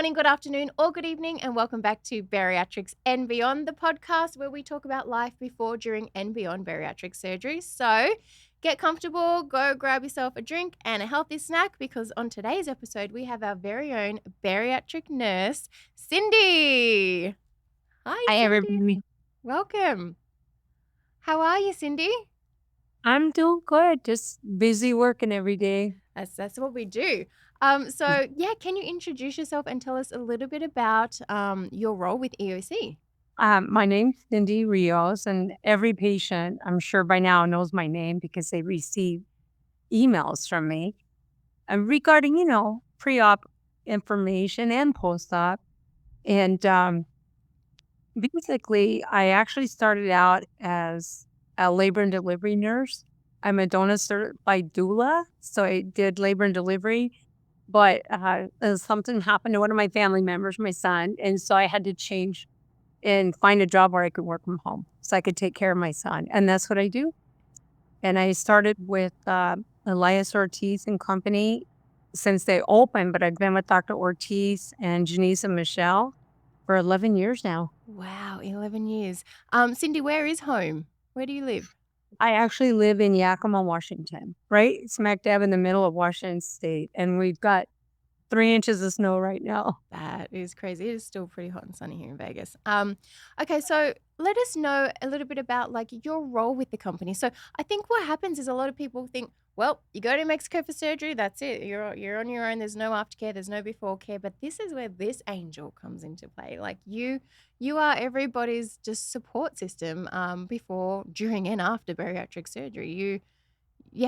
morning, good afternoon, or good evening, and welcome back to Bariatrics and Beyond, the podcast where we talk about life before, during, and beyond bariatric surgery. So get comfortable, go grab yourself a drink and a healthy snack because on today's episode, we have our very own bariatric nurse, Cindy. Hi, Hi, Cindy. everybody. Welcome. How are you, Cindy? I'm doing good. Just busy working every day. That's what we do. Can you introduce yourself and tell us a little bit about your role with EOC? My name's Cindy Rios, and every patient, I'm sure by now, knows my name because they receive emails from me regarding, pre-op information and post-op. And basically, I actually started out as a labor and delivery nurse. I'm a DONA certified doula, so I did labor and delivery. But something happened to one of my family members, my son, and so I had to change and find a job where I could work from home so I could take care of my son, and that's what I do. And I started with Elias Ortiz and Company since they opened, but I've been with Dr. Ortiz and Janice and Michelle for 11 years now. Wow, 11 years. Cindy, where is home? Where do you live? I actually live in Yakima, Washington, right smack dab in the middle of Washington State, and we've got 3 inches of snow right now. That is crazy. It is still pretty hot and sunny here in Vegas. Okay, so let us know a little bit about like your role with the company. So I think what happens is a lot of people think, well, you go to Mexico for surgery, that's it. You're on your own. There's no aftercare, there's no before care. But this is where this angel comes into play. Like you are everybody's just support system before, during, and after bariatric surgery.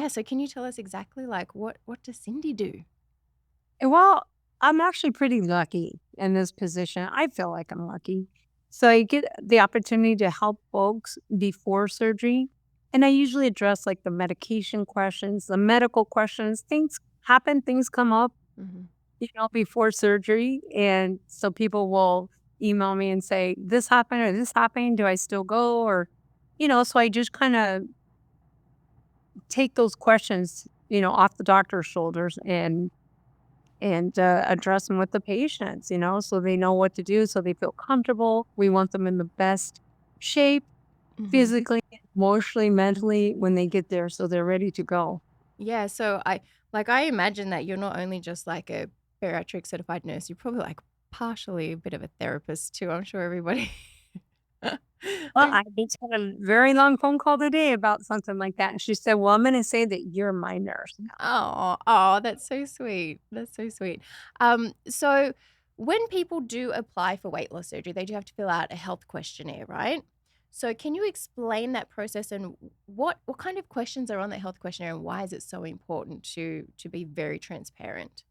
So can you tell us exactly like what does Cindy do? Well, I'm actually pretty lucky in this position. I feel like I'm lucky. So I get the opportunity to help folks before surgery. And I usually address like the medication questions, the medical questions. Things happen, things come up, Hmm. before surgery. And so people will email me and say, this happened or this happened. Do I still go? So I just kind of take those questions, off the doctor's shoulders and address them with the patients, so they know what to do, so they feel comfortable. We want them in the best shape, Hmm. physically, emotionally, mentally when they get there, so they're ready to go. Yeah, so I imagine that you're not only just like a bariatric certified nurse, you're probably like partially a bit of a therapist too. I'm sure everybody. Well, Like, I just had a very long phone call today about something like that, and she said, "Well, I'm gonna say that you're my nurse." oh, that's so sweet. That's so sweet. So when people do apply for weight loss surgery, they do have to fill out a health questionnaire, right? So can you explain that process and what kind of questions are on the health questionnaire and why is it so important to be very transparent?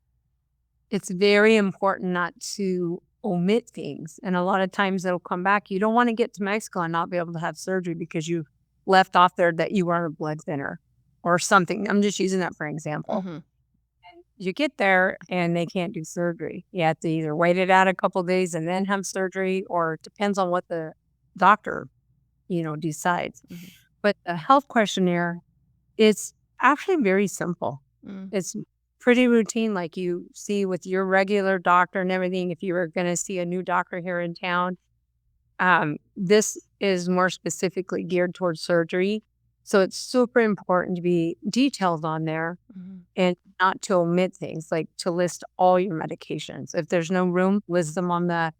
It's very important not to omit things, and a lot of times it'll come back. You don't wanna get to Mexico and not be able to have surgery because you left off there that you were on a blood thinner or something. I'm just using that for example. Hmm. You get there and they can't do surgery. You have to either wait it out a couple days and then have surgery, or it depends on what the doctor, decides. Hmm. But the health questionnaire is actually very simple. Mm. It's pretty routine, like you see with your regular doctor and everything. If you were going to see a new doctor here in town, this is more specifically geared towards surgery. So it's super important to be detailed on there Mhm. and not to omit things, like to list all your medications. If there's no room, list them on the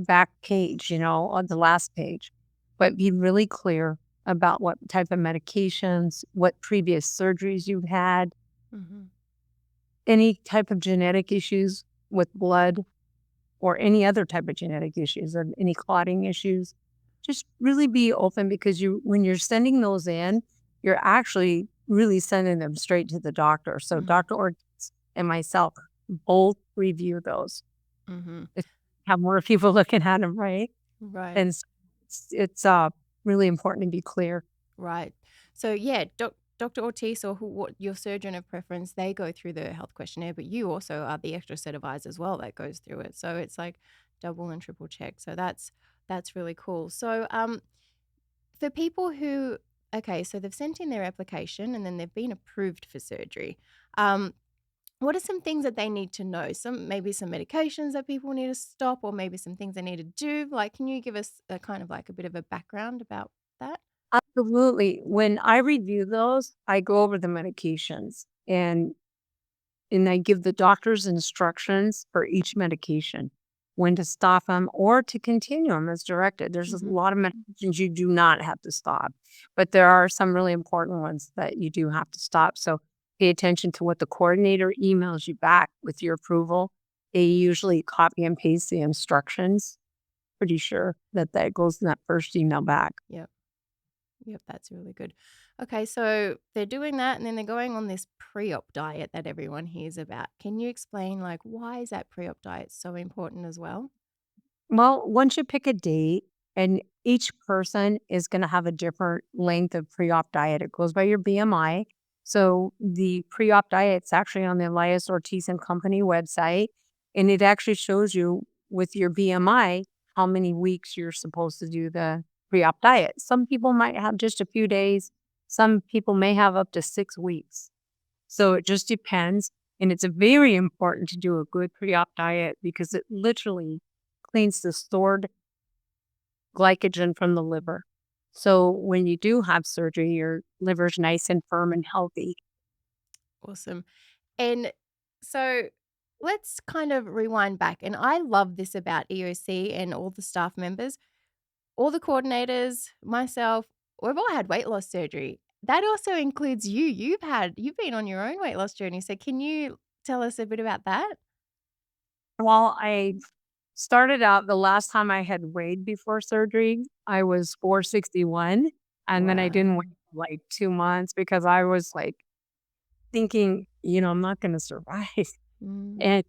back page, on the last page. But be really clear about what type of medications, what previous surgeries you've had, Mhm. any type of genetic issues with blood or any other type of genetic issues or any clotting issues. Just really be open because when you're sending those in, you're actually really sending them straight to the doctor. So Mhm. Dr. Ortiz and myself both review those. Mhm. If have more people looking at them, right? Right. And it's really important to be clear. Right. So yeah, Dr. Ortiz or what your surgeon of preference, they go through the health questionnaire, but you also are the extra set of eyes as well that goes through it. So it's like double and triple check. So that's really cool. So for people who okay, so they've sent in their application and then they've been approved for surgery. Um what are some things that they need to know? Maybe some medications that people need to stop, or maybe some things they need to do? Like, can you give us a kind of like a bit of a background about that? Absolutely. When I review those, I go over the medications and I give the doctor's instructions for each medication, when to stop them or to continue them as directed. There's a Mhm. lot of medications you do not have to stop, but there are some really important ones that you do have to stop. So pay attention to what the coordinator emails you back with your approval. They usually copy and paste the instructions. Pretty sure that that goes in that first email back. Yep. Yep, that's really good. Okay, so they're doing that and then they're going on this pre-op diet that everyone hears about. Can you explain like why is that pre-op diet so important as well? Well, once you pick a date, and each person is going to have a different length of pre-op diet. It goes by your BMI. So the pre-op diet's actually on the Elias Ortiz and Company website, and it actually shows you with your BMI how many weeks you're supposed to do the pre-op diet. Some people might have just a few days. Some people may have up to 6 weeks. So it just depends. And it's very important to do a good pre-op diet because it literally cleans the stored glycogen from the liver. So when you do have surgery, your liver's nice and firm and healthy. Awesome. And so let's kind of rewind back. And I love this about EOC and all the staff members, all the coordinators, myself, we've all had weight loss surgery. That also includes you. You've been on your own weight loss journey. So can you tell us a bit about that? Well, I started out the last time I had weighed before surgery, I was 461. And then I didn't weigh Wow. for like 2 months because I was like thinking, I'm not going to survive. Mm, And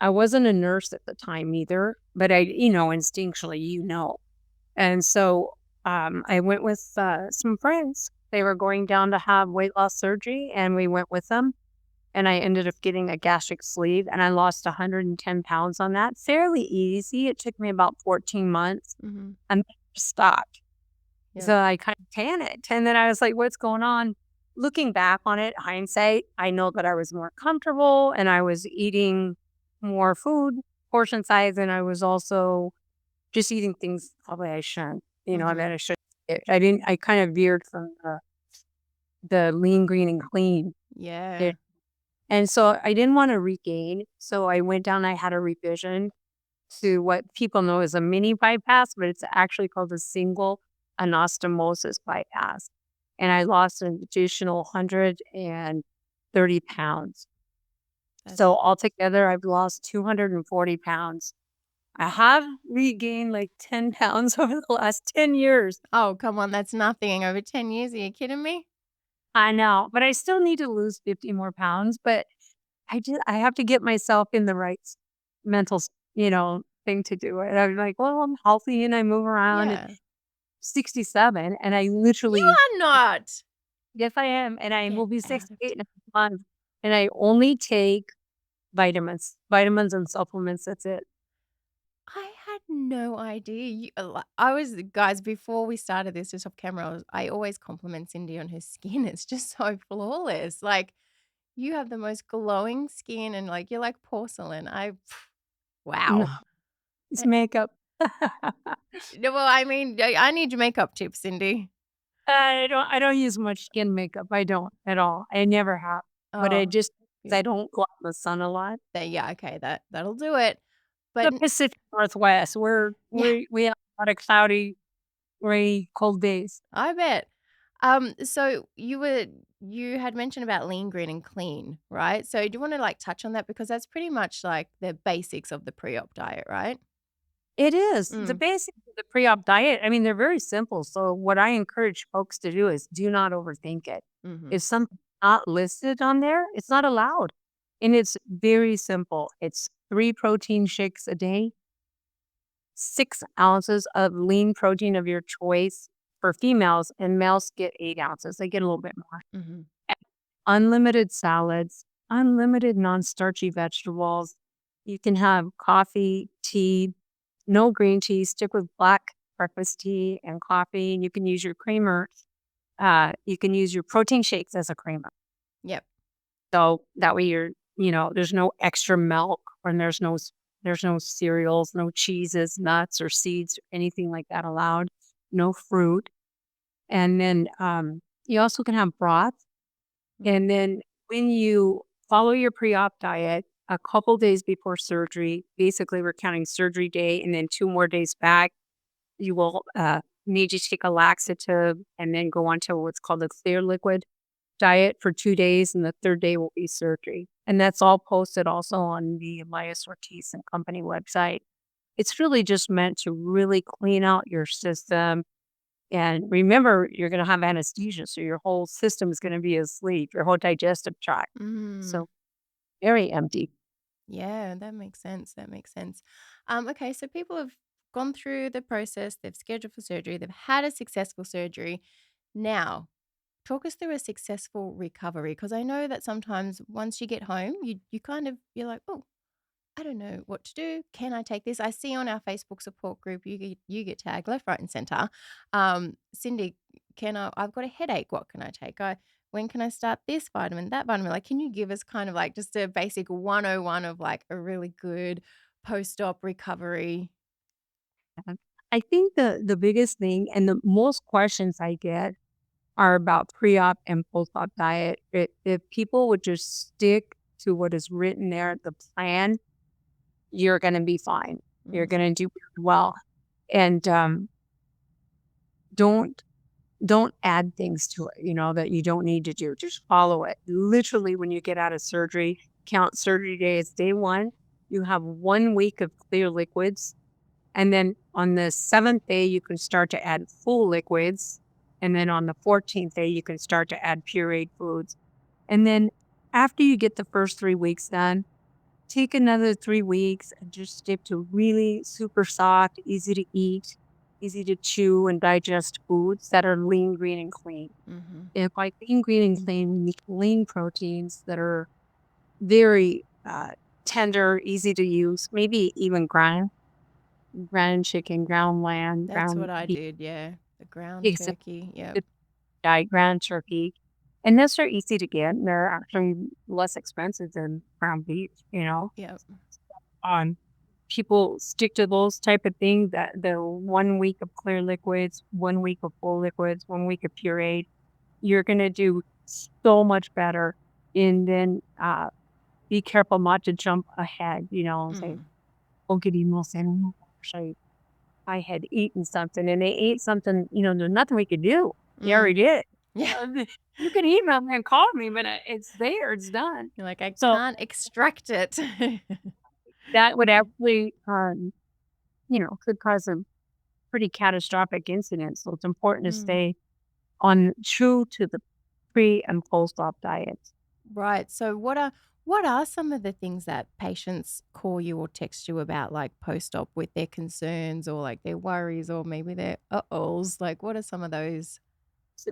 I wasn't a nurse at the time either, but instinctually, And so, I went with, some friends. They were going down to have weight loss surgery, and we went with them, and I ended up getting a gastric sleeve, and I lost 110 pounds on that fairly easy. It took me about 14 months, mhm. and then I stopped. Yep. So I kind of panicked, and then I was like, "What's going on?" Looking back on it, hindsight, I know that I was more comfortable, and I was eating more food, portion size, and I was also just eating things probably I shouldn't, that Mhm. I should I kind of veered from the lean, green, and clean Yeah. dish, and so I didn't wanna regain, so I went down, I had a revision to what people know as a mini bypass, but it's actually called a single anastomosis bypass, and I lost an additional 130 pounds. That's So altogether, I've lost 240 pounds. I have regained, like, 10 pounds over the last 10 years. Oh, come on, that's nothing. Over 10 years, are you kidding me? I know, but I still need to lose 50 more pounds, but I have to get myself in the right mental, thing to do it. I'm like, "Well, I'm healthy and I move around at Yeah. 67, and I You literally." are not. Yes, I am, and I Get will be out of 68 in a month, and I only take vitamins and supplements, that's it. I had no idea. I was guys, before we started this just off camera, I always compliment Cindy on her skin. It's just so flawless. Like, you have the most glowing skin and, like, you're like porcelain. No, Wow. it's Eh, makeup. no, well, I mean, I need your makeup tips, Cindy. I don't use much skin makeup, I don't at all, I never have, but I Oh, just 'cause I beautiful. don't go out in the sun a lot. There, yeah, okay, that'll do it. But The Pacific Northwest, yeah, we have a lot of cloudy, rainy, cold days. I bet. So you had mentioned about lean, green, and clean, right? So do you want to like touch on that because that's pretty much like the basics of the pre-op diet, right? It is. The Mm, basics of the pre-op diet, I mean, they're very simple, so what I encourage folks to do is do not overthink it. mm-hmm, If something's not listed on there, it's not allowed, and it's very simple. It's 3 protein shakes a day, 6 ounces of lean protein of your choice for females, and males get 8 ounces. They get a little bit more. mm-hmm. Unlimited salads, unlimited non-starchy vegetables. You can have coffee, tea, no green tea, stick with black breakfast tea and coffee. And you can use your creamer. You can use your protein shakes as a creamer. Yep. So that way there's no extra milk and there's no cereals, no cheeses, nuts or seeds, anything like that allowed, no fruit. And then you also can have broth. Mm. And then when you follow your pre-op diet a couple days before surgery, basically we're counting surgery day and then 2 more days back, you will need to take a laxative and then go on to what's called a clear liquid diet for 2 days, and the third day will be surgery. And that's all posted also on the Elias Ortiz and Company website. It's really just meant to really clean out your system. And remember, you're going to have anesthesia, so your whole system is going to be asleep, your whole digestive tract. Mm. So very empty. Yeah, that makes sense. That makes sense. Okay, so people have gone through the process, they've scheduled for surgery, they've had a successful surgery. Now, talk us through a successful recovery because I know that sometimes once you get home, you kind of you're like, oh, I don't know what to do. Can I take this? I see on our Facebook support group you get tagged left, right, and center. Cindy, I've got a headache. What can I take? When can I start this vitamin, that vitamin? Like, can you give us kind of like just a basic 101 of like a really good post-op recovery? Uh, I think the biggest thing and the most questions I get are about pre-op and post-op diet. If people would just stick to what is written there, the plan, you're going to be fine. You're Mm, going to do well. And don't don't add things to it, that you don't need to do. Just follow it. Literally, when you get out of surgery, count surgery days. Day one, you have 1 week of clear liquids. And then on the seventh day, you can start to add full liquids. And then on the 14th day, you can start to add pureed foods. And then after you get the first 3 weeks done, take another 3 weeks and just stick to really super soft, easy to eat, easy to chew and digest foods that are lean, green, and clean. mhm. And by lean, green, and clean, we mean lean proteins that are very tender, easy to use, maybe even ground chicken, ground lamb, That's ground what I beef, did, yeah. The ground eggs, turkey. Yep. good diet, ground turkey. And those are easy to get. And they're actually less expensive than ground beef. Yep. On people stick to those type of things that the 1 week of clear liquids, 1 week of full liquids, 1 week of pureed, you're gonna do so much better. And then be careful not to jump ahead, and say, Mhm. "Oh, get email saying, oh my gosh, I had eaten something and they ate something, there's nothing we could do. They Mm. already did. Yeah. You can email me and call me, but it's there, it's done." You're like, I So can't extract it. that would Okay. actually, could cause a pretty catastrophic incident. So it's important to Mm. stay on true to the pre and post-op diets. Right. So what are some of the things that patients call you or text you about like post-op with their concerns or like their worries or maybe their uh-ohs? Like what are some of those?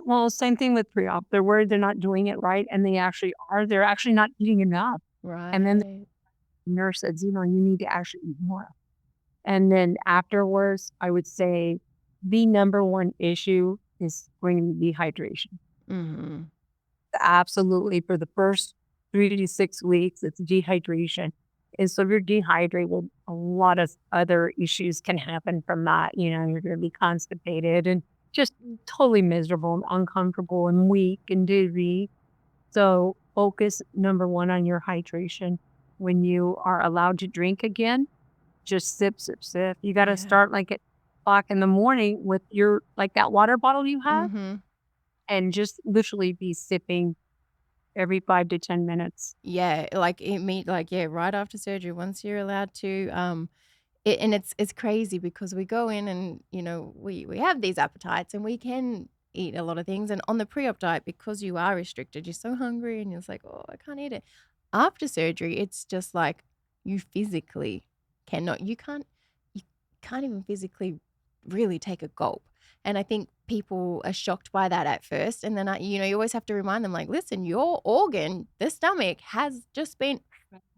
Well, same thing with pre-op. They're worried they're not doing it right, and they actually are. They're actually not eating enough. And then the Right. nurse says, you need to actually eat more. And then afterwards, I would say the number one issue is going to be dehydration. Mhm. Absolutely. For the first 3 to 6 weeks, it's dehydration. And so if you're dehydrated, a lot of other issues can happen from that. You're going to be constipated and just totally miserable and uncomfortable and weak and dizzy. So focus number one on your hydration. When you are allowed to drink again, just sip, sip, sip. You got to Yeah. start like at o'clock in the morning with your like that water bottle you have Mhm. and just literally be sipping every 5 to 10 minutes. Yeah, like yeah, right after surgery once you're allowed to and it's crazy because we go in and, we have these appetites and we can eat a lot of things, and on the pre-op diet, because you are restricted, you're so hungry and you're just like, "Oh, I can't eat it." After surgery, it's just like you physically you can't even physically really take a gulp, and I think people are shocked by that at first, and then you always have to remind them like, "Listen, your organ, the stomach, has just been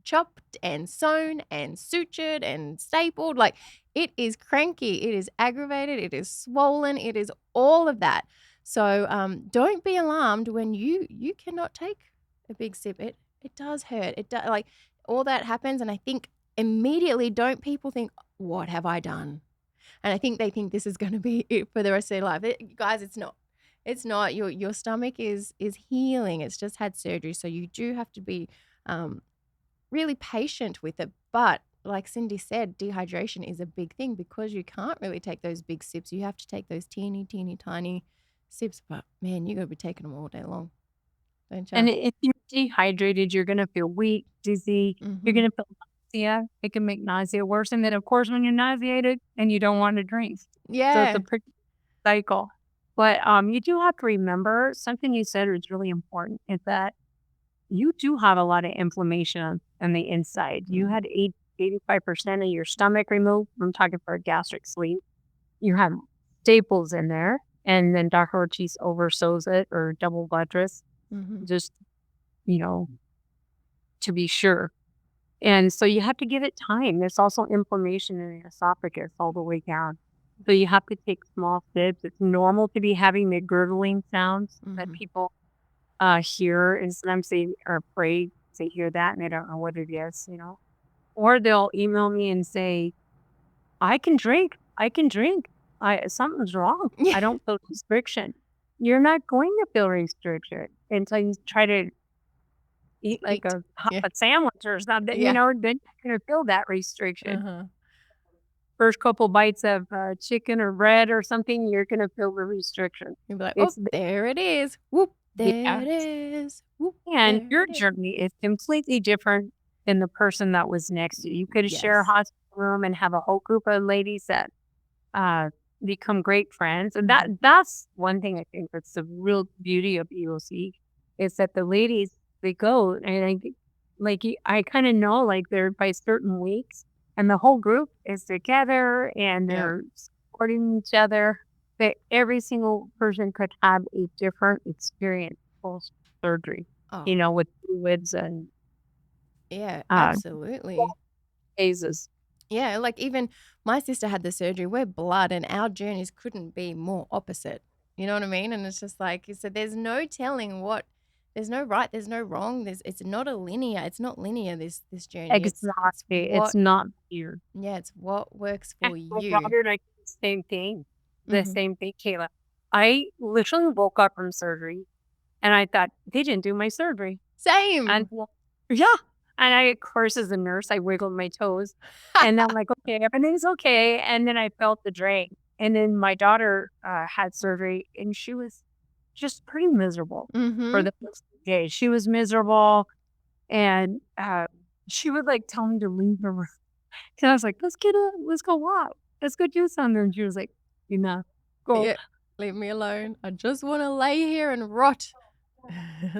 chopped and sewn and sutured and stapled. Like it is cranky, it is aggravated, it is swollen, it is all of that. So don't be alarmed when you cannot take a big sip. It does hurt. It does, like, all that happens, and I think immediately, don't people think, "What have I done?" And I think they think this is gonna be it for the rest of their life. Guys, it's not. It's not. Your stomach is healing. It's just had surgery, so you do have to be, um, really patient with it. But like Cindy said, dehydration is a big thing because you can't really take those big sips. You have to take those teeny, teeny, tiny sips. But man, you gotta be taking them all day long, don't And you? if you're dehydrated, you're gonna feel weak, dizzy, you're Mhm. gonna feel nausea. It can make nausea worse, and then, of course, when you're nauseated and you don't wanna drink. So it's a Yeah. pretty cycle. But, you do have to remember something you said was really important, is that you do have a lot of inflammation on the inside. You Mm. had 85% of your stomach removed. I'm talking for a gastric sleeve. You have staples in there, and then Dr. Ortiz oversews it or double buttress, Mhm. just, you know, to be sure. And so you have to give it time. There's also inflammation in the esophagus all the way down. So you have to take small sips. It's normal to be having the gurgling sounds that Mhm. people hear, and sometimes they are afraid to hear that and they don't know what it is, you know. Or they'll email me and say, I can drink. I can drink. I something's wrong. Yeah. I don't feel restriction. You're not going to feel restriction until you try to eat like Eat. a hot Yeah. sandwich or something, you Yeah. know, then you're gonna feel that restriction. Uh-huh. First couple bites of chicken or bread or something, you're gonna feel the restriction. You'll be like, "Oh, It's the there it is. Whoop, there yeah. it is. Whoop, And there your it is." journey is completely different than the person that was next to you. You could share a Yes. hospital room and have a whole group of ladies that uh, become great friends. And Mhm. that's one thing I think that's the real beauty of EOC is that the ladies they go and I think I kind of know like they're by certain weeks and the whole group is together and Yep. they're supporting each other. That every single person could have a different experience post surgery, Oh, you know, with fluids and yeah, uh, absolutely. phases. Yeah, like, even my sister had the surgery. We're blood, and our journeys couldn't be more opposite. You know what I mean? And it's just like you said, there's no telling what there's no right, there's no wrong. It's not a linear, it's not linear, this journey. It's Exactly. It's what not weird. yeah, it's what works And for my you. daughter and I did the Mhm. same thing, Kayla. I literally woke up from surgery and I thought, they didn't do my surgery. And Same. well, yeah. And I, of course, as a nurse, I wiggled my toes and I'm like, okay, everything's okay. And then I felt the drain. And then my daughter had surgery and she was just pretty miserable for Mhm. the first day. She was miserable and she would like tell me to leave the room. So I was like, let's go walk. Let's go do something. And she was like, enough. Go. Yeah. Leave me alone. I just wanna lay here and rot.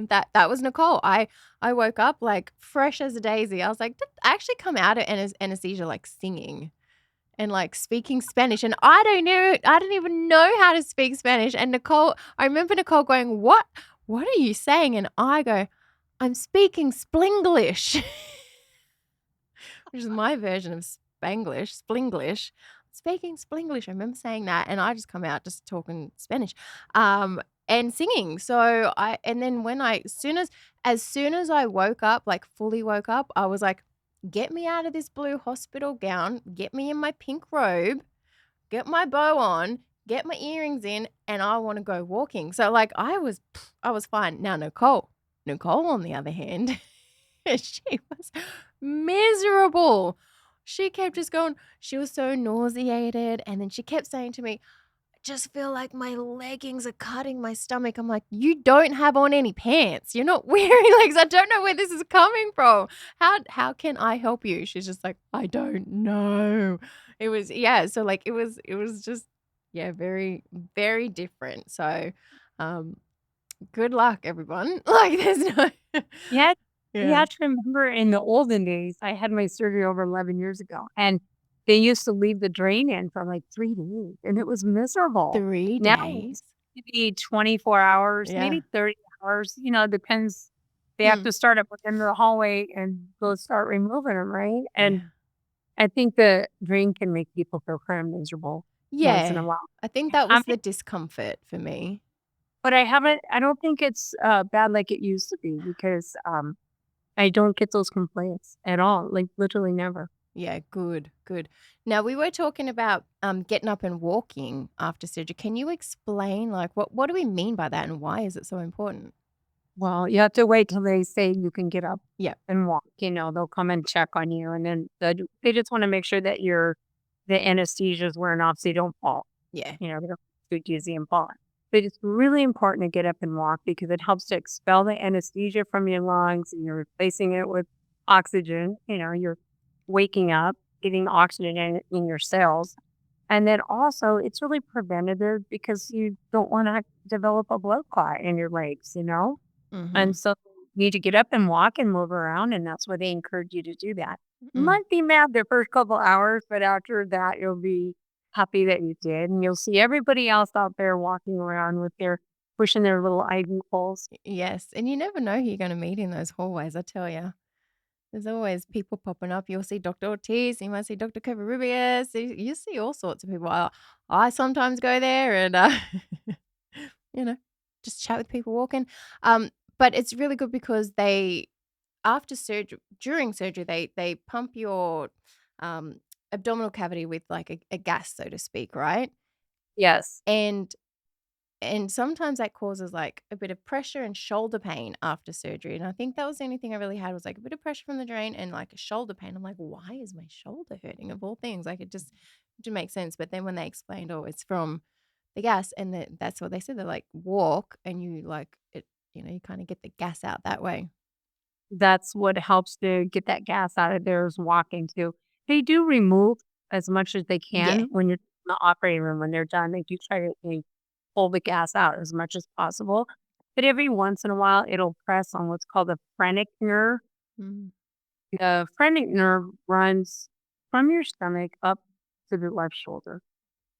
That was Nicole. I woke up, like, fresh as a daisy. I was like, "Did I actually come out of anesthesia, like, singing and, like, speaking Spanish?" And I don't even know how to speak Spanish, and Nicole I remember Nicole going, "What? What are you saying?" And I go, "I'm speaking Splinglish." Which is my version of Spanglish, Splinglish. Speaking Splinglish, I remember saying that, and I just come out just talking Spanish, and singing. So and then when as soon as I woke up, like fully woke up, I was like, "Get me out of this blue hospital gown, get me in my pink robe, get my bow on, get my earrings in, and I want to go walking." So like I was fine. Now Nicole on the other hand, she was miserable. She kept just going she was so nauseated, and then she kept saying to me, "I just feel like my leggings are cutting my stomach." I'm like, "You don't have on any pants. You're not wearing legs. I don't know where this is coming from. How can I help you?" She's just like, "I don't know." It was yeah, so, like, it was just yeah, very, very different. So, um, good luck, everyone. Like, there's no Yeah. You Yeah. have to remember in the olden days, I had my surgery over 11 years ago, and they used to leave the drain in for like 3 days, and it was miserable. 3 Now days? it's maybe 24 hours, Yeah. maybe 30 hours, you know, depends. They have Hmm. to start up within the hallway and go start removing them, right? And Yeah. I think the drain can make people feel kind of miserable once in Yeah. a while. I think that I was the discomfort for me. but I don't think it's bad like it used to be because I don't get those complaints at all, like, literally never. Yeah, good, good. Now we were talking about getting up and walking after surgery. Can you explain like what do we mean by that and why is it so important? Well, you have to wait till they say you can get up Yeah, and walk, they'll come and check on you, and then they just wanna make sure that the anesthesia is wearing off so you don't fall. yeah. They don't too dizzy and fall. But it's really important to get up and walk because it helps to expel the anesthesia from your lungs, and you're replacing it with oxygen. You're waking up, getting oxygen in your cells. And then also, it's really preventative because you don't want to develop a blood clot in your legs. And Mhm. so you need to get up and walk and move around, and that's why they encourage you to do that. You Mm. might be mad the first couple hours, but after that, you'll be happy that you did. And you'll see everybody else out there walking around with their pushing their little IV poles. Yes, and you never know who you're going to meet in those hallways, I tell you. There's always people popping up. You'll see Dr. Ortiz, you might see Dr. Rios. You see all sorts of people. I sometimes go there and, you know, just chat with people walking. Um, but it's really good because after surgery, during surgery, they pump your um, abdominal cavity with like a gas, so to speak, right? Yes, And sometimes that causes, like, a bit of pressure and shoulder pain after surgery, and I think that was the only thing I really had was, like, a bit of pressure from the drain and, like, a shoulder pain. I'm like, "Why is my shoulder hurting?" Of all things, like, it just didn't make sense, but then when they explained, "Oh, it's from the gas," and that's what they said, they're like, "Walk," and you, like, you kinda get the gas out that way. that's what helps to get that gas out of there is walking too. They do remove as much as they Yeah. can when you're in the operating room. When they're done, they do try to pull the gas out as much as possible. But every once in a while, it'll press on what's called the phrenic nerve. Mm. The phrenic nerve runs from your stomach up to the left shoulder.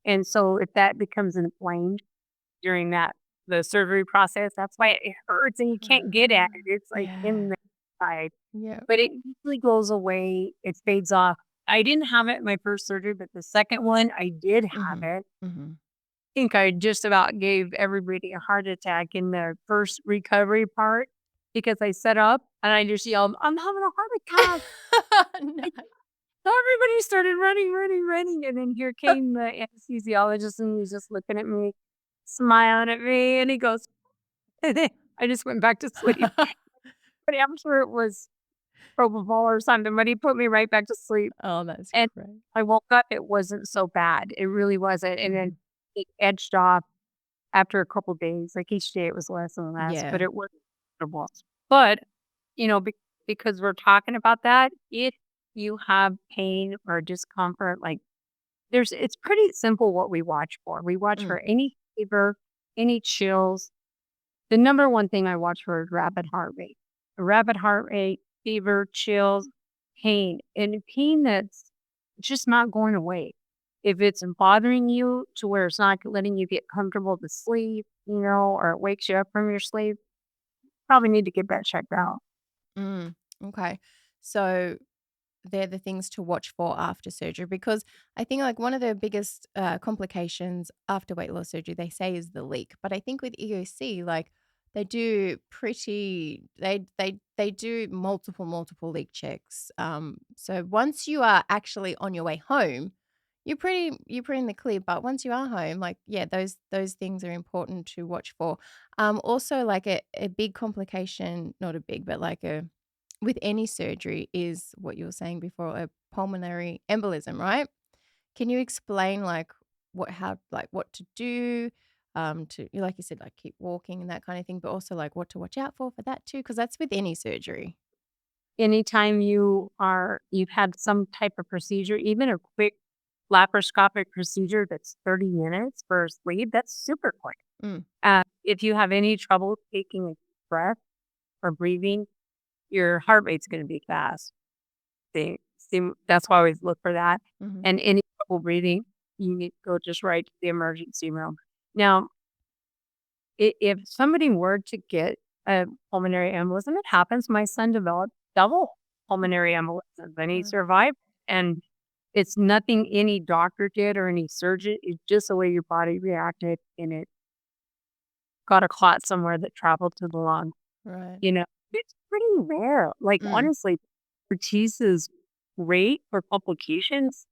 And so if that becomes inflamed during the surgery process, that's why it hurts and you can't get at it. It's like Yeah. in the side. Yeah. But it usually goes away. It fades off. I didn't have it in my first surgery, but the second one I did have Mhm. it. Mhm. Think I just about gave everybody a heart attack in the first recovery part because I set up and I just yelled, "I'm having a heart attack." No. So everybody started running, running, running. And then here came the anesthesiologist and he's just looking at me, smiling at me. And he goes, I just went back to sleep. But I'm sure it was propofol or something, but he put me right back to sleep. Oh, that's And great. I woke up, it wasn't so bad. It really wasn't. And then Mhm. it edged off after a couple days. Like each day it was less and less, but Yeah. it was comfortable. But, because we're talking about that, if you have pain or discomfort, like it's pretty simple what we watch for. We watch Mm. for any fever, any chills. The number one thing I watch for is rapid heart rate. A rapid heart rate, fever, chills, pain, and pain that's just not going away. If it's bothering you to where it's not letting you get comfortable to sleep, or it wakes you up from your sleep, probably need to get that checked out. Mm. Okay. So they're the things to watch for after surgery because I think like one of the biggest complications after weight loss surgery they say is the leak. But I think with EOC, like they do multiple leak checks. So once you are actually on your way home, you're pretty in the clear. But once you are home, like yeah, those things are important to watch for. Also like a big complication, not a big, but like a with any surgery is what you were saying before, a pulmonary embolism, right? Can you explain like what to do to like you said like keep walking and that kind of thing, but also like what to watch out for that too because that's with any surgery. Anytime you've had some type of procedure, even a quick laparoscopic procedure that's 30 minutes for a sleep, that's super quick. Mm, If you have any trouble taking a breath or breathing, your heart rate's gonna be fast. That's why I always look for that. mhm, And any trouble breathing, you need to go just right to the emergency room. Now, if somebody were to get a pulmonary embolism, it happens. My son developed double pulmonary embolism, and he uh, survived. And it's nothing any doctor did or any surgeon. It's just the way your body reacted, and it got a clot somewhere that traveled to the lung. right. You know, It's pretty rare. Like, Mm, honestly, Ortiz's rate for publications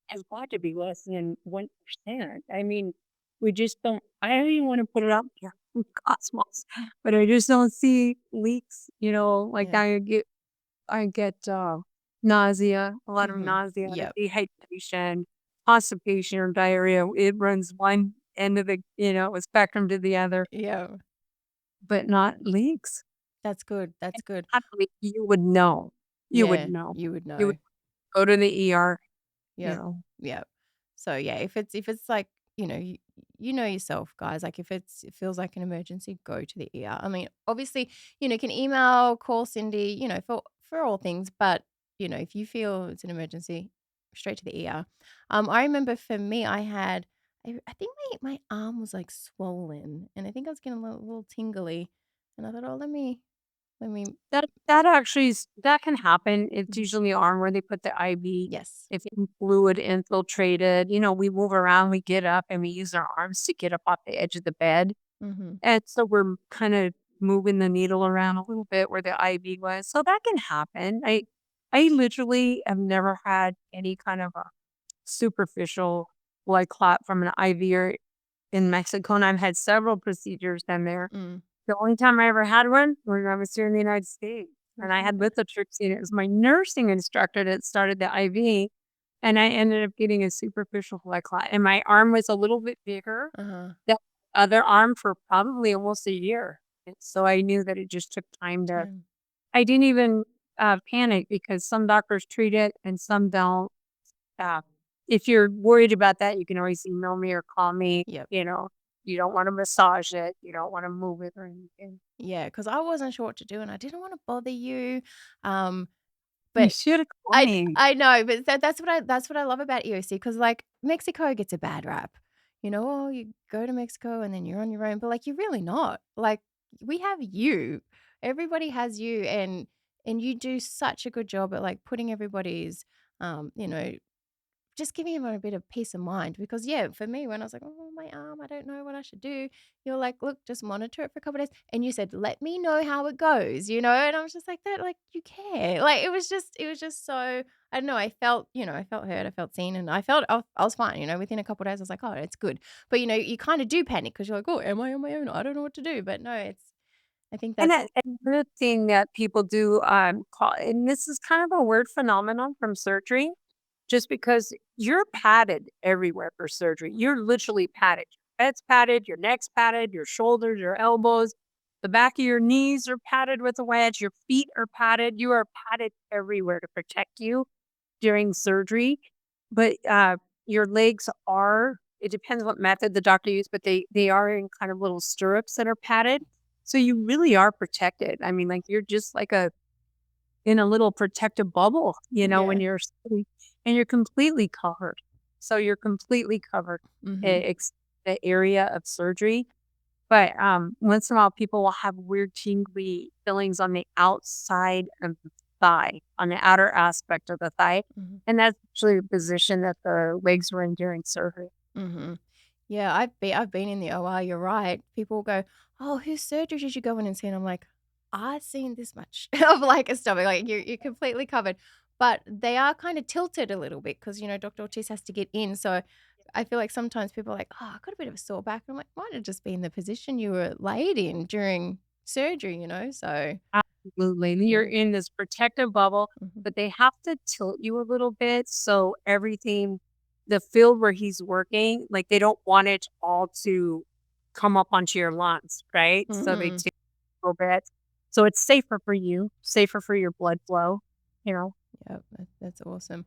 has got to be less than 1%. I mean, we just don't I don't even wanna put it out there in Cosmos, but I just don't see leaks, like yeah. I get, nausea, a lot of Mhm. nausea, Yep. dehydration, constipation, or diarrhea. It runs one end of the, spectrum to the other, Yeah. but not leaks. That's good. And That's good. happily, you would know. You would Yeah, know. you would You would know. go to the ER, you Yep. know. Yep. So yeah, if it's like, you know yourself, guys. Like if it feels like an emergency, go to the ER. I mean, obviously, you can email, call Cindy, for all things, but if you feel it's an emergency, straight to the ER. I remember for me, I think my arm was like swollen, and I think I was getting a little tingly, and I thought, oh, let me. That actually that can happen. It's Mhm. usually arm where they put the IV. Yes. If any fluid infiltrated, we move around, we get up, and we use our arms to get up off the edge of the bed. Mm-hmm. And so we're kind of moving the needle around a little bit where the IV was. So that can happen. I literally have never had any kind of a superficial blood clot from an IV or in Mexico, and I've had several procedures done there. Mm. The only time I ever had one was when I was here in the United States, and I had Yeah. lithotripsy, and it was my nursing instructor that started the IV, and I ended up getting a superficial blood clot, and my arm was a little bit bigger Uh-huh. than the other arm for probably almost a year, and so I knew that it just took time to Time. I didn't even, panic because some doctors treat it and some don't. uh, if you're worried about that, you can always email me or call me, Yep. you don't wanna massage it, you don't wanna move it or anything. Yeah, because I wasn't sure what to do, and I didn't wanna bother you, um, You but should call I me. I know, but that's what I love about EOC, because like, Mexico gets a bad rap. "Oh, you go to Mexico and then you're on your own," but, like, you're really not. Like, we have you. Everybody has you, and you do such a good job at, like, putting everybody's, just giving everyone a bit of peace of mind, because yeah, for me, when I was like, oh, my arm, I don't know what I should do, you're like, look, just monitor it for a couple of days, and you said, let me know how it goes, and I was just like, that, like, you care, like, it was just so, I don't know, I felt heard, I felt seen, and I was fine, within a couple of days I was like, oh, it's good. But you kind of do panic, because you're like, oh, am I on my own? I don't know what to do. But no, I think And that's another thing that people do, call and this is kind of a weird phenomenon from surgery, just because you're padded everywhere for surgery. You're literally padded. Your head's padded, your neck's padded, your shoulders, your elbows, the back of your knees are padded with a wedge, your feet are padded. You are padded everywhere to protect you during surgery. But your legs are, it depends what method the doctor used, but they are in kind of little stirrups that are padded. So you really are protected. I mean, like you're just like a in a little protective bubble, when yeah. you're sleeping, and you're completely covered. So you're completely covered, Hmm. the area of surgery. But once in a while, people will have weird tingly feelings on the outside of the thigh, on the outer aspect of the thigh. Hmm. And that's actually the position that the legs were in during surgery. Hmm. Yeah, I've been in the OR, you're right. People will go, "Oh, whose surgery did you go in and see?" And I'm like, "I've seen this much of, like, a stomach, like, you're completely covered." But they are kinda tilted a little bit, because Doctor Ortiz has to get in, so I feel like sometimes people are like, "Oh, I got a bit of a sore back." I'm like, "Might have just been the position you were laid in during surgery?" So, Absolutely. And you're yeah. in this protective bubble, Mhm. but they have to tilt you a little bit. So everything, the field where he's working, like they don't want it all to come up onto your lungs, right? So they Mhm. tilt a little bit. So it's safer for you, safer for your blood flow, you know. Yep, that's awesome.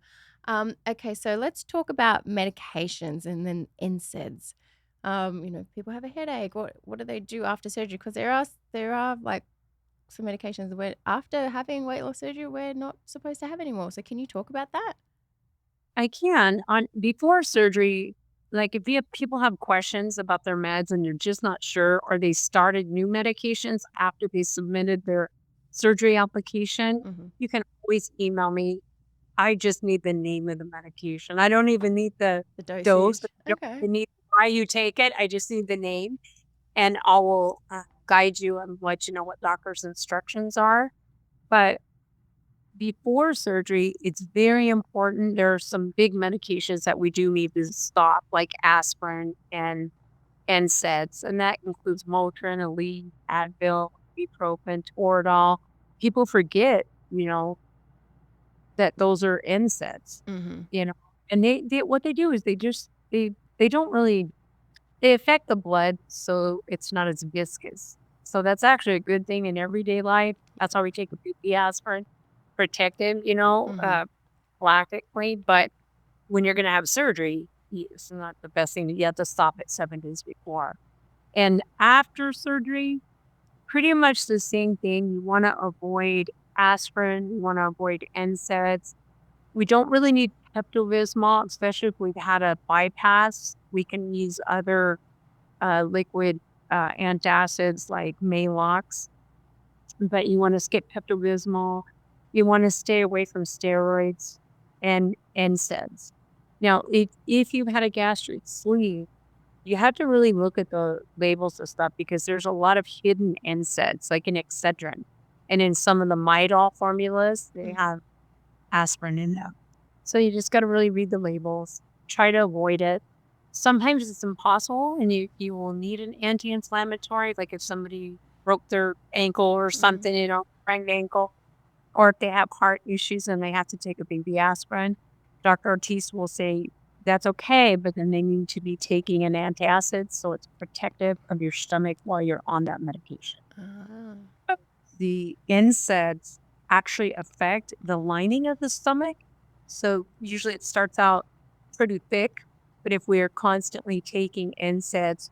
Okay, so let's talk about medications and then NSAIDs. People have a headache. What do they do after surgery? Because there are like some medications where after having weight loss surgery, we're not supposed to have anymore. So can you talk about that? I can on before surgery, like if you have people have questions about their meds and you're just not sure, or they started new medications after they submitted their surgery application, Hmm. you can always email me. I just need the name of the medication. I don't even need the The dose. I dosage. don't Okay. even need why you take it. I just need the name, and I will. guide you and let you know what doctor's instructions are. But before surgery, it's very important. There are some big medications that we do need to stop, like aspirin and NSAIDs, and that includes Motrin, Aleve, Advil, ibuprofen, Toradol. People forget, that those are NSAIDs, Mhm. you know, and they what they do is they don't really they affect the blood, so it's not as viscous. So that's actually a good thing in everyday life. That's why we take a PP aspirin, protective, Mhm. practically. But when you're gonna have surgery, it's not the best thing. You have to stop it 7 days before. And after surgery, pretty much the same thing. You wanna avoid aspirin, you wanna avoid NSAIDs. We don't really need Pepto-Bismol, especially if we've had a bypass. We can use other, liquid, antacids like Maalox, but you wanna skip Pepto-Bismol. You wanna stay away from steroids and NSAIDs. Now, if you've had a gastric sleeve, you have to really look at the labels of stuff because there's a lot of hidden NSAIDs, like in Excedrin. And in some of the Midol formulas, they Mhm. have aspirin in them. So you just gotta really read the labels, try to avoid it. Sometimes it's impossible and you will need an anti-inflammatory, like if somebody broke their ankle or Mhm. something, sprained ankle, or if they have heart issues and they have to take a baby aspirin. Dr. Ortiz will say that's okay, but then they need to be taking an antacid so it's protective of your stomach while you're on that medication. Ah. The NSAIDs actually affect the lining of the stomach. So usually it starts out pretty thick, but if we're constantly taking NSAIDs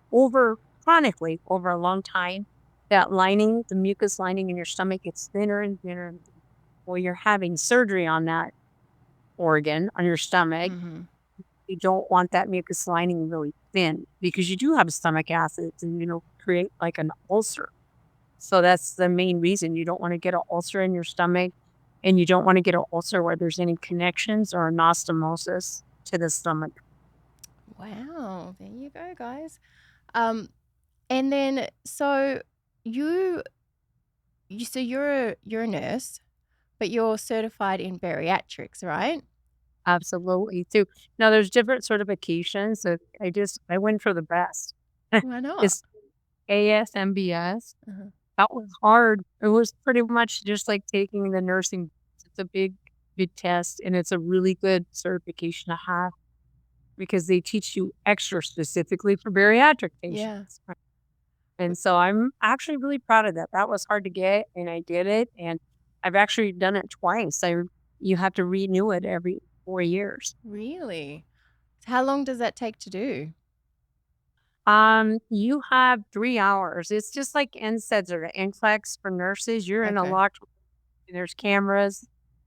chronically over a long time, that lining, the mucus lining in your stomach gets thinner and thinner. And well, you're having surgery on that organ on your stomach. Mhm. You don't want that mucus lining really thin because you do have stomach acids and, create like an ulcer. So that's the main reason you don't want to get an ulcer in your stomach and you don't want to get an ulcer where there's any connections or anastomosis to the stomach. Wow, there you go, guys. Um, and then you you're a nurse, but you're certified in bariatrics, right? Absolutely too. Now there's different certifications. So I went for the best. Why not? It's ASMBS. Uh-huh. That was hard. It was pretty much just like taking the nursing. It's a big test, and it's a really good certification to have because they teach you extra specifically for bariatric Yeah. patients. Right. And so I'm actually really proud of that. That was hard to get, and I did it, and I've actually done it twice. You have to renew it every 4 years. Really? How long does that take to do? You have 3 hours. It's just like NSAIDs or the NCLEX for nurses. You're in a Okay. locked room. There's cameras,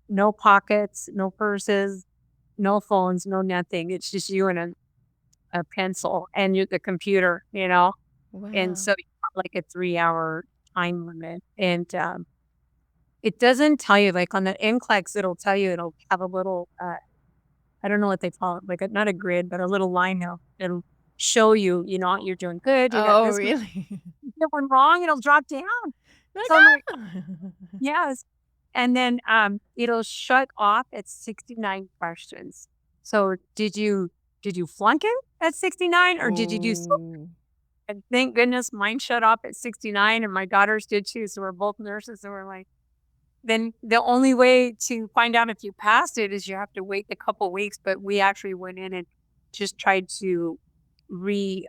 no pockets, no purses, no phones, no nothing. It's just you and a pencil and the computer. And Wow. so you have like a 3-hour time limit. And it doesn't tell you, like on the NCLEX, it'll have a little, I don't know what they call it, like not a grid, but a little line now. It'll show you, you're doing good. You got Oh, this much. really? You get one wrong, it'll drop down. Like, So I'm like, ah! yes. And then it'll shut off at 69 questions. So did you flunk it at 69 or did you do so? Oh, And thank goodness mine shut off at 69 and my daughters did too. So we're both nurses and we're like, then the only way to find out if you passed it is you have to wait a couple weeks. But we actually went in and just tried to re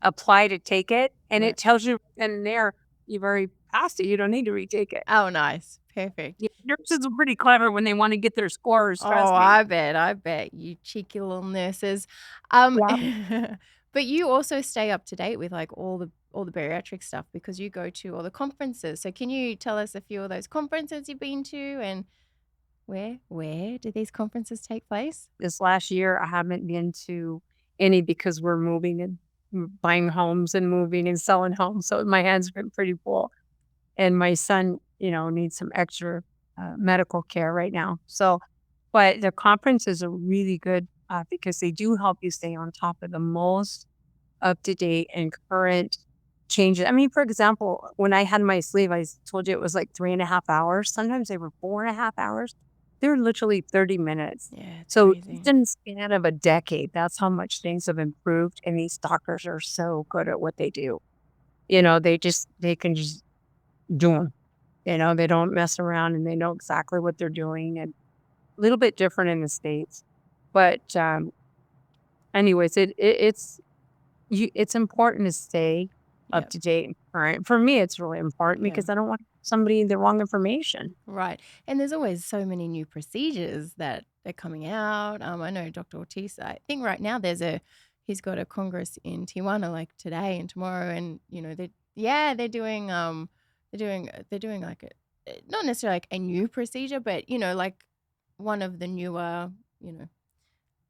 apply to take it. And right. it tells you in there, you've already passed it. You don't need to retake it. Oh, nice. Perfect. Yeah, nurses are pretty clever when they wanna get their scores, Oh, trust me. I bet, you cheeky little nurses. Um, Yeah. but you also stay up to date with, like, all the bariatric stuff because you go to all the conferences. So can you tell us a few of those conferences you've been to and where do these conferences take place? This last year, I haven't been to any because we're moving and buying homes and moving and selling homes, so my hands been pretty full, and my son, needs some extra, medical care right now, so but the conferences are really good, because they do help you stay on top of the most up to date and current changes. I mean, for example, when I had my sleeve, told you it was like 3.5 hours. Sometimes they were 4.5 hours. They were literally 30 minutes. Yeah, it's So just crazy. in the span of a decade, that's how much things have improved. And these doctors are so good at what they do. They can just do them. They don't mess around and they know exactly what they're doing. And a little bit different in the States. But anyways, it's important to stay up Yep. to date and current. For me, it's really important Yeah. because I don't want somebody the wrong information. Right. And there's always so many new procedures that are coming out. I know Dr. Ortiz, I think right now he's got a congress in Tijuana like today and tomorrow. And, they're doing like not necessarily like a new procedure, but, like one of the newer, you know,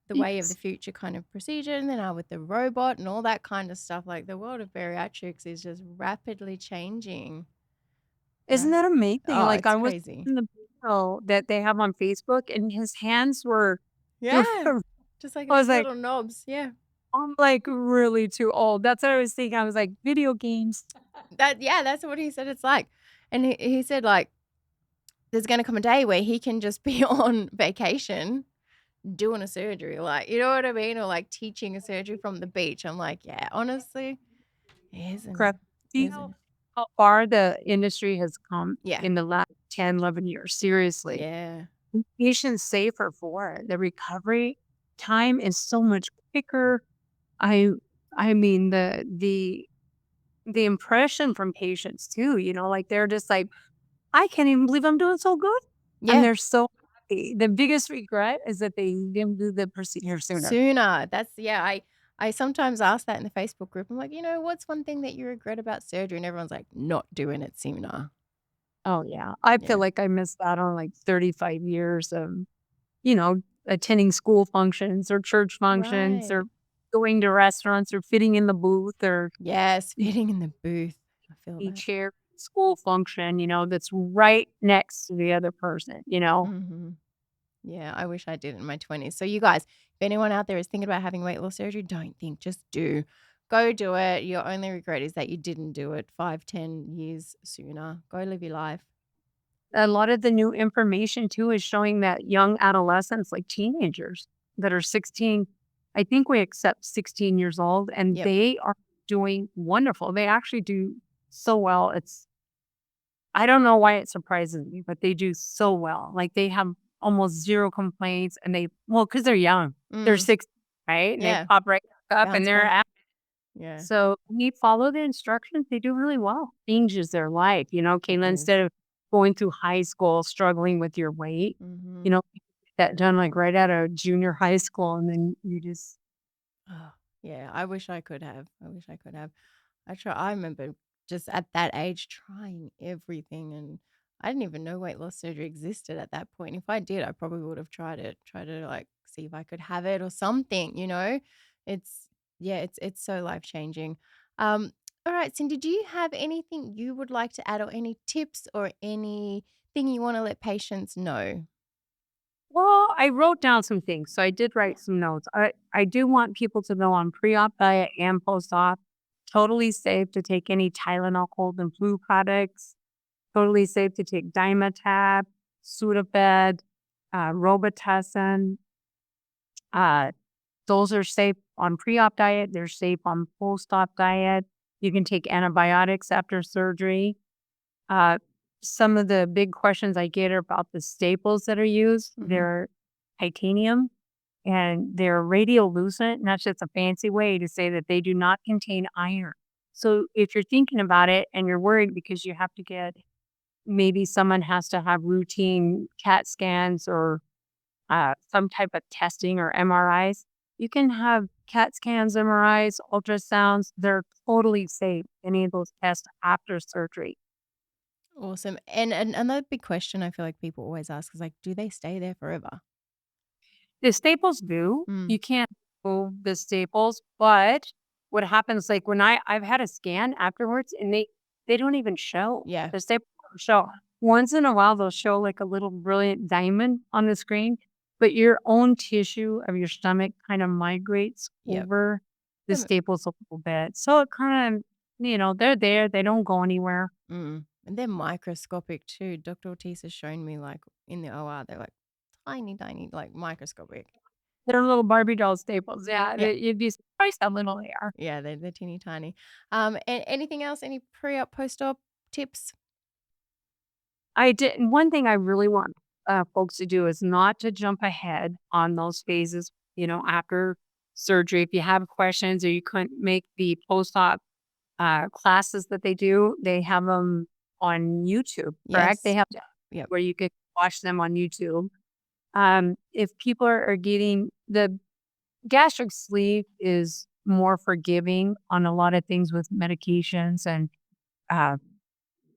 the way of the Yes. future kind of procedure. And then with the robot and all that kind of stuff, like the world of bariatrics is just rapidly changing. Isn't Right. that amazing? Oh, Like, I it's was crazy. in the video that they have on Facebook, and his hands were they Yeah. were Just like I his was like, little knobs. Yeah. "I'm, like, really too old." That's what I was thinking. I was like, "Video games." That's what he said it's like. And he said, like, there's gonna come a day where he can just be on vacation doing a surgery, like, you know what I mean? Or, like, teaching a surgery from the beach. I'm like, "Yeah, honestly, isn't it? Correct. See Isn't it?" how far the industry has come Yeah. in the last 10, 11 years, seriously. Yeah. Patients safer for it. The recovery time is so much quicker. I I mean, the impression from patients too, like, they're just like, "I can't even believe I'm doing so good," and Yeah. they're so happy. The biggest regret is that they didn't do the procedure sooner. Sooner. That's yeah, I sometimes ask that in the Facebook group. I'm like, "What's one thing that you regret about surgery?" And everyone's like, "Not doing it sooner." Oh, yeah. I feel Yeah. like I missed out on, like, 35 years of, you know, attending school functions or church functions or Right. going to restaurants or fitting in the booth or Yes, fitting in the booth. I feel a that. chair school function, that's right next to the other person. Mhm. Yeah, I wish I did in my 20s. So you guys, if anyone out there is thinking about having weight loss surgery, don't think, just do. Go do it. Your only regret is that you didn't do it 5, 10 years sooner. Go live your life. A lot of the new information too is showing that young adolescents, like teenagers that are 16, I think we accept 16 years old, and Yep. they are doing wonderful. They actually do so well. I don't know why it surprises me, but they do so well. Like they have almost zero complaints and well, because they're young. They're Mm, 16, right? And they yeah. pop right back up and Bounce they're back. at Yeah, so we follow the instructions, they do really well. Changes their life, it Kayla, is. instead of going through high school, struggling with your weight, Mhm. you know, that done like right out of junior high school. And then you just, Oh, yeah, I wish I could have. I wish I could have. I remember just at that age trying everything, and I didn't even know weight loss surgery existed at that point. If I did, I probably would have tried it, try to like see if I could have it or something. It's yeah, it's so life-changing. Um, all right, Cindy, do you have anything you would like to add or any tips or anything you want to let patients know? well, I wrote down some things. So I did write some notes. I do want people to know on pre op diet and post op, totally safe to take any Tylenol cold and flu products, totally safe to take Dimetap, Sudafed, Robitussin. Uh, Those are safe on pre-op diet. They're safe on post-op diet. You can take antibiotics after surgery. Uh, some of the big questions I get are about the staples that are used. Mhm. They're titanium and they're radiolucent. And that's just a fancy way to say that they do not contain iron. So if you're thinking about it and you're worried because you have to get maybe someone has to have routine CAT scans or some type of testing or MRIs. You can have CAT scans, MRIs, ultrasounds. They're totally safe, any of those tests after surgery. Awesome. And another big question I feel like people always ask is like, do they stay there forever? The staples do. Mm. You can't move the staples, but what happens, like when I've had a scan afterwards and they don't even show. Yeah. The staples don't show. Once in a while they'll show like a little brilliant diamond on the screen, but your own tissue of your stomach kind of migrates Yep. over the That staples a little bit. So it kind of they're there. They don't go anywhere. Mm. And they're microscopic too. Dr. Ortiz has shown me, like, in the OR, they're, like, tiny, tiny, like, microscopic. They're little Barbie doll staples. Yeah, Yeah. you'd be surprised how little they are. Yeah, they're teeny tiny. Anything else? Any pre-op, post-op tips? I did one thing I really want, folks to do is not to jump ahead on those phases, after surgery. If you have questions or you couldn't make the post-op, classes that they do, they have them on YouTube, correct? They Yes. have Yeah. Yep. where you could watch them on YouTube. If people are getting the gastric sleeve is more forgiving on a lot of things with medications and, uh,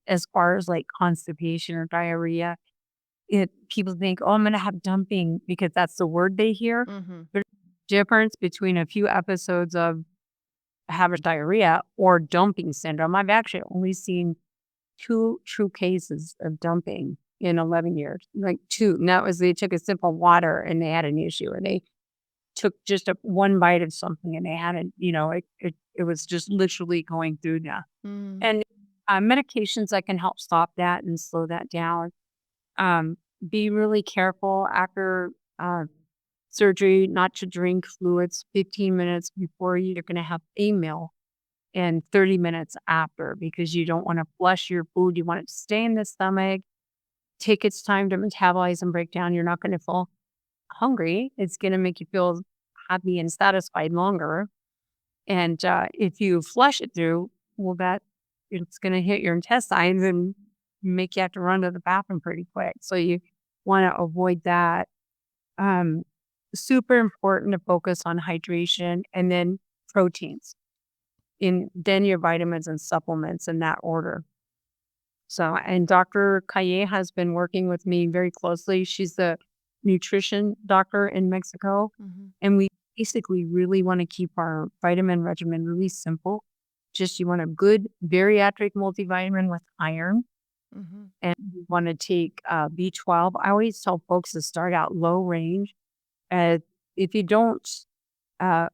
as far as, like, constipation or diarrhea. People think, "Oh, I'm gonna have dumping," because that's the word they hear. Mhm. There's a difference between a few episodes of having diarrhea or dumping syndrome. I've actually only seen 2 true cases of dumping in 11 years, like 2, and that was they took a sip of water and they had an issue, or they took just one bite of something and they had it was just literally going through them. Mm. And, medications that can help stop that and slow that down. Um, be really careful after, surgery not to drink fluids 15 minutes before you're gonna have a meal and 30 minutes after because you don't wanna flush your food, you want it to stay in the stomach, take its time to metabolize and break down, you're not gonna feel hungry, it's gonna make you feel happy and satisfied longer, and, if you flush it through, well, that it's gonna hit your intestines and make you have to run to the bathroom pretty quick, so you wanna avoid that. Um, super important to focus on hydration and then proteins, then your vitamins and supplements in that order. So, and Dr. Calle has been working with me very closely. She's the nutrition doctor in Mexico. Mhm. And we basically really want to keep our vitamin regimen really simple. Just you want a good bariatric multivitamin with iron Mhm. and you want to take B12. I always tell folks to start out low range. Uh, if uh,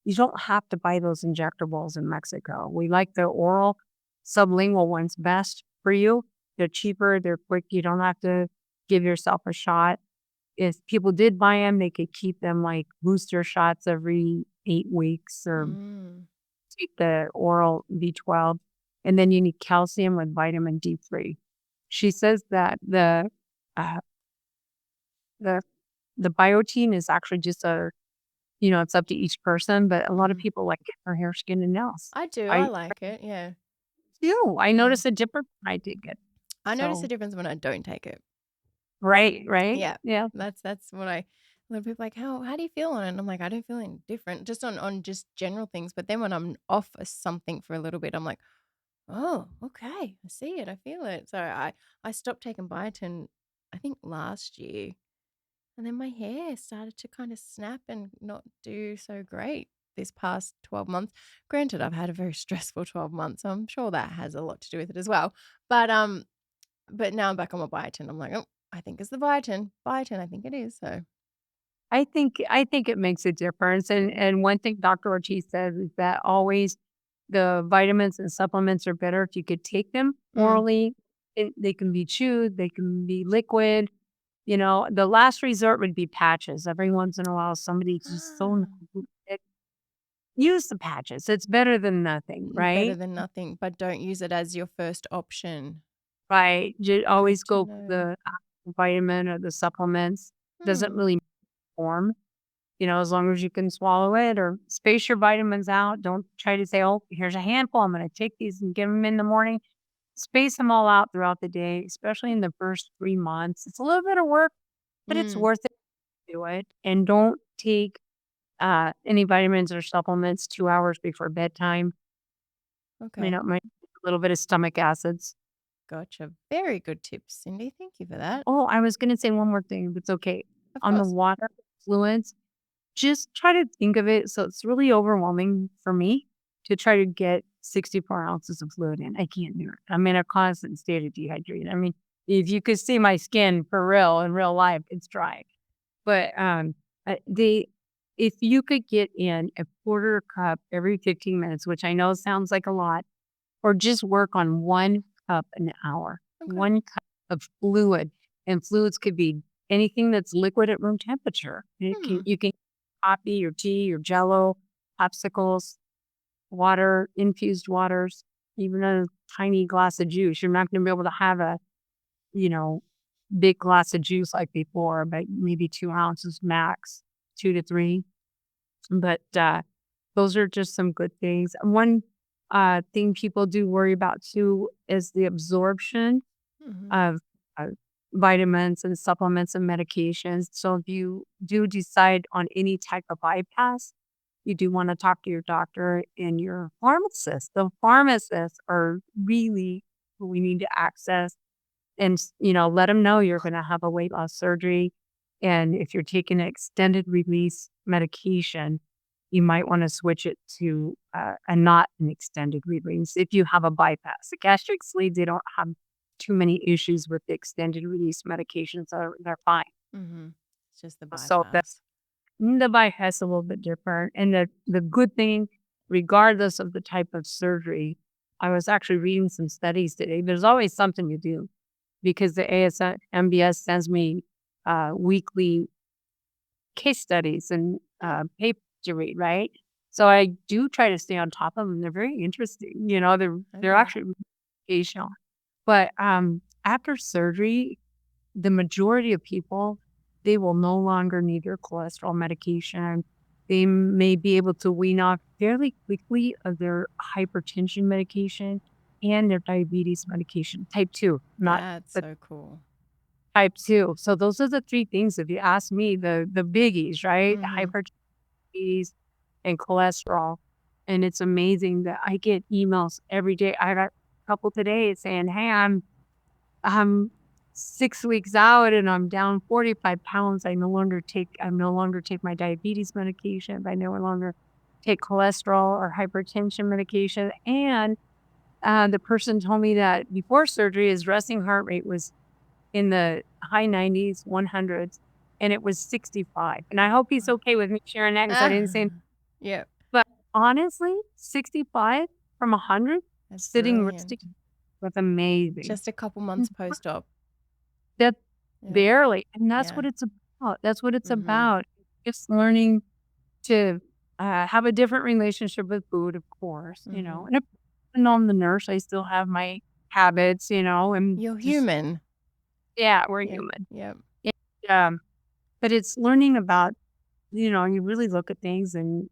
you don't have to buy those injectables in Mexico. We like the oral sublingual ones best for you. They're cheaper, they're quick. You don't have to give yourself a shot. If people did buy them, they could keep them like booster shots every 8 weeks or Mm. take the oral B12. And then you need calcium with vitamin D3. She says that uh, the the biotin is actually just it's up to each person, but a lot of Mhm. people like it for hair, skin, and nails. I do, I I like it, yeah. do. I Mm. notice a difference when I take it. I notice the So difference when I don't take it. right, right. Yeah. Yeah. That's what I a lot of people are like, how do you feel on it?" And I'm like, "I don't feel any different, just on just general things." But then when I'm off of something for a little bit, I'm like, "Oh, okay. I see it. I feel it." So I stopped taking biotin, I think last year, and then my hair started to kind of snap and not do so great this past 12 months. Granted, I've had a very stressful 12 months, so I'm sure that has a lot to do with it as well. But now I'm back on my biotin. I'm like, "Oh, I think it's the biotin. Biotin, I think it is." So, I think it makes a difference. And one thing Dr. Ortiz says is that always the vitamins and supplements are better if you could take them mm. orally. They can be chewed, they can be liquid. The last resort would be patches. Every once in a while, somebody's just so Ah, use the patches. It's better than nothing, better right? than nothing, but don't use it as your first option. Right. Good Always to go for know. the vitamin or the supplements. Doesn't Hmm. really form, as long as you can swallow it or space your vitamins out. Don't try to say, oh, here's a handful. I'm going to take these and give them in the morning. Space them all out throughout the day, especially in the first 3 months. It's a little bit of work, but it's Mm. worth it to do it. And don't take any vitamins or supplements 2 hours before bedtime. Okay. Might a little bit of stomach acids. Gotcha. Very good tips, Cindy. Thank you for that. Oh, I was gonna say one more thing, if it's okay. Of On the course. water fluids, just try to think of it so it's really overwhelming for me to try to get 64 ounces of fluid in. I can't do it. I'm in a constant state of dehydration. I mean, if you could see my skin for real in real life, it's dry. But, they if you could get in a quarter cup every 15 minutes, which I know sounds like a lot, or just work on 1 cup an hour, Okay. 1 cup of fluid, and fluids could be anything that's liquid at room temperature. Hmm. You can coffee or tea or Jello, popsicles, water, infused waters, even a tiny glass of juice. You're not gonna be able to have a, you know, big glass of juice like before, but maybe 2 ounces max, 2 to 3. But, those are just some good things. One, thing people do worry about too is the absorption Hmm. of, uh, vitamins and supplements and medications. So if you do decide on any type of bypass, you do wanna talk to your doctor and your pharmacist. The pharmacists are really who we need to access and, let them know you're gonna have a weight loss surgery, and if you're taking an extended release medication, you might wanna switch it to, a not an extended release if you have a bypass. The gastric sleeve, they don't have too many issues with the extended release medications, they're fine. Hmm. It's just the So the bypass. the bypass is a little bit different, and the good thing, regardless of the type of surgery, I was actually reading some studies today, there's always something to do because the ASMBS sends me weekly case studies and papers to read, right? So I do try to stay on top of them. They're very interesting. They're Okay. actually really educational. But after surgery, the majority of people they will no longer need their cholesterol medication. They may be able to wean off fairly quickly of their hypertension medication and their diabetes medication, type 2, not That's but so cool. type 2. So those are the 3 things, if you ask me, the biggies, right? Hmm. Hypertension, diabetes, and cholesterol. And it's amazing that I get emails every day. I got a couple today saying, "Hey, I'm 6 weeks out and I'm down 45 pounds. I no longer take my diabetes medication. I no longer take cholesterol or hypertension medication." And the person told me that before surgery, his resting heart rate was in the high 90s, 100s, and it was 65. And I hope he's Wow. okay with me sharing that because I Ah, didn't say, yep. but honestly, 65 from 100 That's sitting resting brilliant. was amazing. Just a couple Mm, months post-op. That Yep. barely, and that's Yeah. what it's about. That's what it's Hmm. about. Just learning to have a different relationship with food, of course, Hmm. and even though I'm the nurse, I still have my habits, and You're just, human. yeah, we're Yep. human. Yep. And, but it's learning about, you really look at things and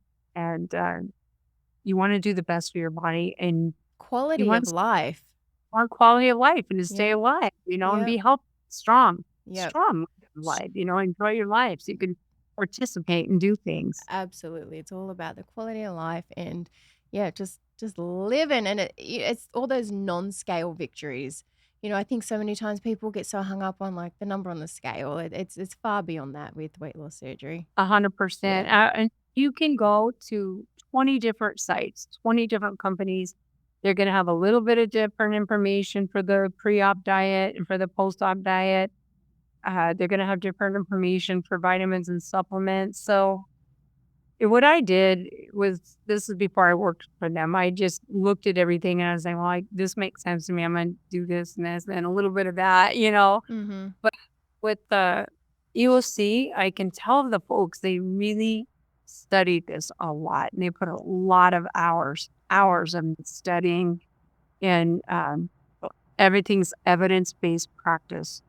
you wanna do the best for your body, and you Quality want of life. want quality of life and to stay Yep. alive, and Yep. be healthy, strong, Yep. strong life, enjoy your life so you can participate and do things. Absolutely. It's all about the quality of life and yeah, just living and it's all those non-scale victories. I think so many times people get so hung up on like the number on the scale. It's far beyond that with weight loss surgery. 100%. Yeah. And you can go to 20 different sites, 20 different companies. They're gonna have a little bit of different information for the pre-op diet and for the post-op diet. They're gonna have different information for vitamins and supplements. So what I did was this is before I worked for them. I just looked at everything and I was like, well, this makes sense to me. I'm gonna do this and this and a little bit of that. Mhm. But with the EOC, I can tell the folks they really studied this a lot and they put a lot of Mhm. hours of studying and everything's evidence-based practice.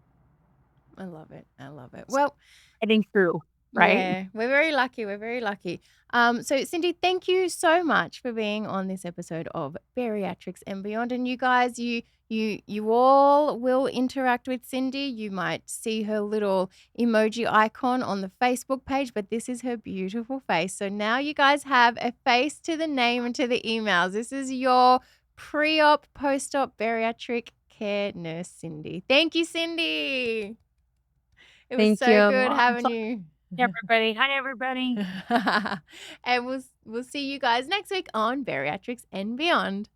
I love it. I love it. So Well, getting through, right? yeah, we're very lucky. We're very lucky. So Cindy, thank you so much for being on this episode of Bariatrics and Beyond. And you guys, you all will interact with Cindy. You might see her little emoji icon on the Facebook page, but this is her beautiful face. So now you guys have a face to the name and to the emails. This is your pre-op, post-op bariatric care nurse, Cindy. Thank you, Cindy. It was Thank so you. good having you. Everybody. Hi, everybody. And we'll see you guys next week on Bariatrics and Beyond.